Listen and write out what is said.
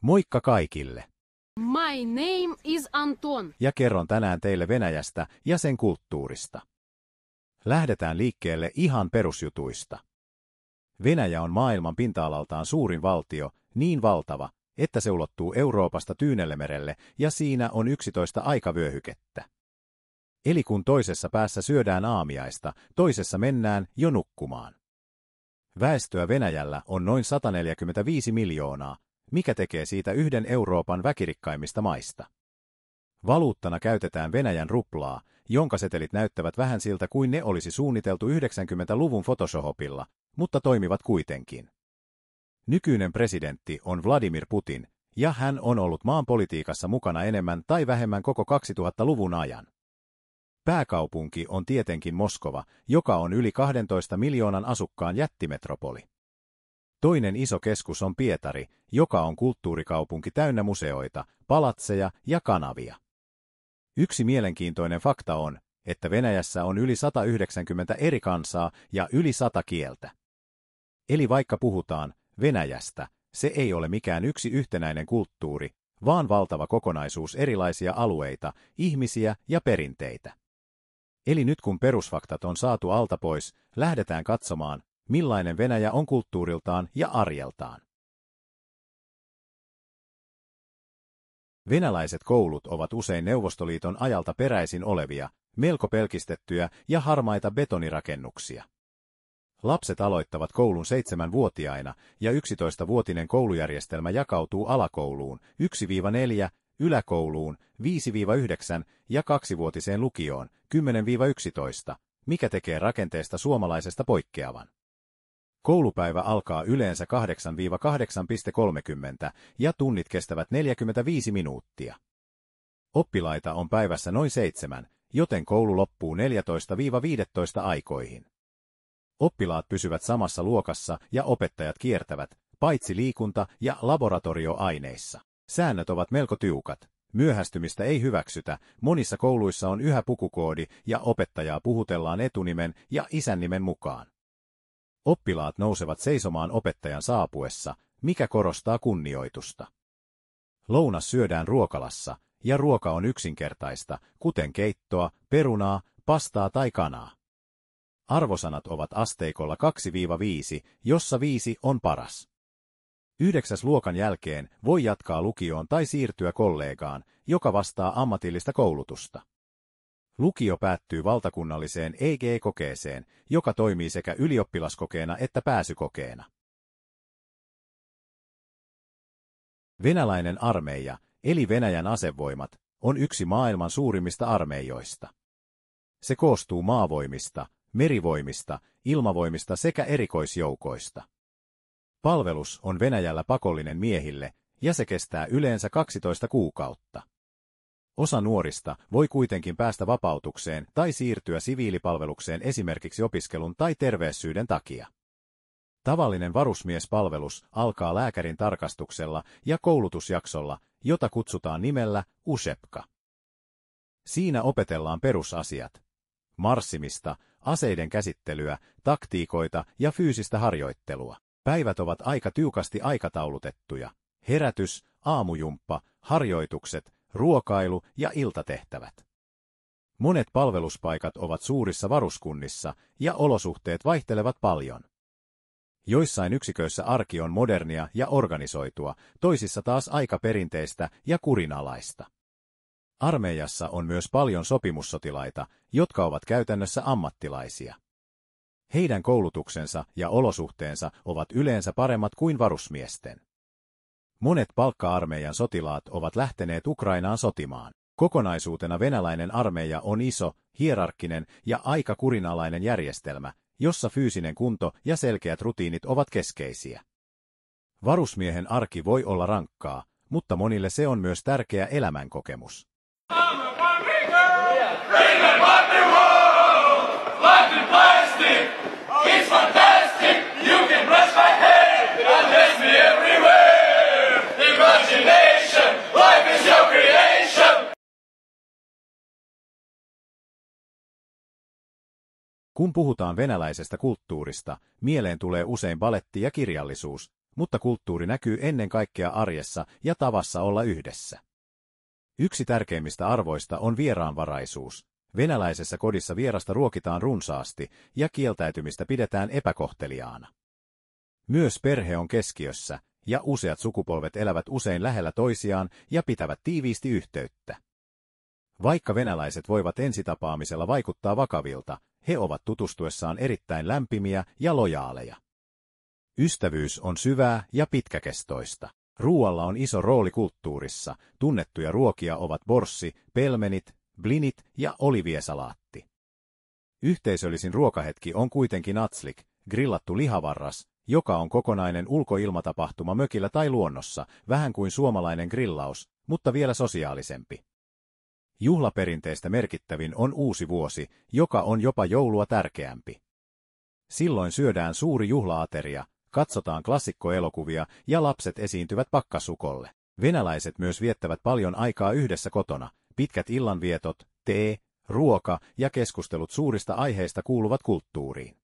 Moikka kaikille! My name is Anton. Ja kerron tänään teille Venäjästä ja sen kulttuurista. Lähdetään liikkeelle ihan perusjutuista. Venäjä on maailman pinta-alaltaan suurin valtio, niin valtava, että se ulottuu Euroopasta Tyynellemerelle ja siinä on 11 aikavyöhykettä. Eli kun toisessa päässä syödään aamiaista, toisessa mennään jo nukkumaan. Väestöä Venäjällä on noin 145 miljoonaa, mikä tekee siitä yhden Euroopan väkirikkaimmista maista. Valuuttana käytetään Venäjän ruplaa, jonka setelit näyttävät vähän siltä kuin ne olisi suunniteltu 90-luvun Photoshopilla, mutta toimivat kuitenkin. Nykyinen presidentti on Vladimir Putin, ja hän on ollut maan politiikassa mukana enemmän tai vähemmän koko 2000-luvun ajan. Pääkaupunki on tietenkin Moskova, joka on yli 12 miljoonan asukkaan jättimetropoli. Toinen iso keskus on Pietari, joka on kulttuurikaupunki täynnä museoita, palatseja ja kanavia. Yksi mielenkiintoinen fakta on, että Venäjässä on yli 190 eri kansaa ja yli 100 kieltä. Eli vaikka puhutaan Venäjästä, se ei ole mikään yksi yhtenäinen kulttuuri, vaan valtava kokonaisuus erilaisia alueita, ihmisiä ja perinteitä. Eli nyt kun perusfaktat on saatu alta pois, lähdetään katsomaan, millainen Venäjä on kulttuuriltaan ja arjeltaan. Venäläiset koulut ovat usein Neuvostoliiton ajalta peräisin olevia, melko pelkistettyjä ja harmaita betonirakennuksia. Lapset aloittavat koulun 7-vuotiaina ja 11-vuotinen koulujärjestelmä jakautuu alakouluun 1-4, yläkouluun 5-9 ja 2-vuotiseen lukioon 10-11, mikä tekee rakenteesta suomalaisesta poikkeavan. Koulupäivä alkaa yleensä 8-8.30 ja tunnit kestävät 45 minuuttia. Oppilaita on päivässä noin 7, joten koulu loppuu 14-15 aikoihin. Oppilaat pysyvät samassa luokassa ja opettajat kiertävät, paitsi liikunta- ja laboratorioaineissa. Säännöt ovat melko tiukat. Myöhästymistä ei hyväksytä, monissa kouluissa on yhä pukukoodi ja opettajaa puhutellaan etunimen ja isännimen mukaan. Oppilaat nousevat seisomaan opettajan saapuessa, mikä korostaa kunnioitusta. Lounas syödään ruokalassa, ja ruoka on yksinkertaista, kuten keittoa, perunaa, pastaa tai kanaa. Arvosanat ovat asteikolla 2-5, jossa 5 on paras. 9. luokan jälkeen voi jatkaa lukioon tai siirtyä kollegaan, joka vastaa ammatillista koulutusta. Lukio päättyy valtakunnalliseen EG-kokeeseen, joka toimii sekä ylioppilaskokeena että pääsykokeena. Venäläinen armeija, eli Venäjän asevoimat, on yksi maailman suurimmista armeijoista. Se koostuu maavoimista, merivoimista, ilmavoimista sekä erikoisjoukoista. Palvelus on Venäjällä pakollinen miehille, ja se kestää yleensä 12 kuukautta. Osa nuorista voi kuitenkin päästä vapautukseen tai siirtyä siviilipalvelukseen esimerkiksi opiskelun tai terveyssyiden takia. Tavallinen varusmiespalvelus alkaa lääkärin tarkastuksella ja koulutusjaksolla, jota kutsutaan nimellä Ushepka. Siinä opetellaan perusasiat: marssimista, aseiden käsittelyä, taktiikoita ja fyysistä harjoittelua. Päivät ovat aika tiukasti aikataulutettuja: herätys, aamujumppa, harjoitukset, ruokailu ja iltatehtävät. Monet palveluspaikat ovat suurissa varuskunnissa ja olosuhteet vaihtelevat paljon. Joissain yksiköissä arki on modernia ja organisoitua, toisissa taas aika perinteistä ja kurinalaista. Armeijassa on myös paljon sopimussotilaita, jotka ovat käytännössä ammattilaisia. Heidän koulutuksensa ja olosuhteensa ovat yleensä paremmat kuin varusmiesten. Monet palkka-armeijan sotilaat ovat lähteneet Ukrainaan sotimaan. Kokonaisuutena venäläinen armeija on iso, hierarkkinen ja aika kurinalainen järjestelmä, jossa fyysinen kunto ja selkeät rutiinit ovat keskeisiä. Varusmiehen arki voi olla rankkaa, mutta monille se on myös tärkeä elämänkokemus. Kun puhutaan venäläisestä kulttuurista, mieleen tulee usein baletti ja kirjallisuus, mutta kulttuuri näkyy ennen kaikkea arjessa ja tavassa olla yhdessä. Yksi tärkeimmistä arvoista on vieraanvaraisuus. Venäläisessä kodissa vierasta ruokitaan runsaasti ja kieltäytymistä pidetään epäkohteliaana. Myös perhe on keskiössä, ja useat sukupolvet elävät usein lähellä toisiaan ja pitävät tiiviisti yhteyttä. Vaikka venäläiset voivat ensitapaamisella vaikuttaa vakavilta, he ovat tutustuessaan erittäin lämpimiä ja lojaaleja. Ystävyys on syvää ja pitkäkestoista. Ruualla on iso rooli kulttuurissa. Tunnettuja ruokia ovat borssi, pelmenit, blinit ja oliviesalaatti. Yhteisöllisin ruokahetki on kuitenkin atslik, grillattu lihavarras, joka on kokonainen ulkoilmatapahtuma mökillä tai luonnossa, vähän kuin suomalainen grillaus, mutta vielä sosiaalisempi. Juhlaperinteestä merkittävin on uusi vuosi, joka on jopa joulua tärkeämpi. Silloin syödään suuri juhlaateria, katsotaan klassikkoelokuvia ja lapset esiintyvät pakkasukolle. Venäläiset myös viettävät paljon aikaa yhdessä kotona. Pitkät illanvietot, tee, ruoka ja keskustelut suurista aiheista kuuluvat kulttuuriin.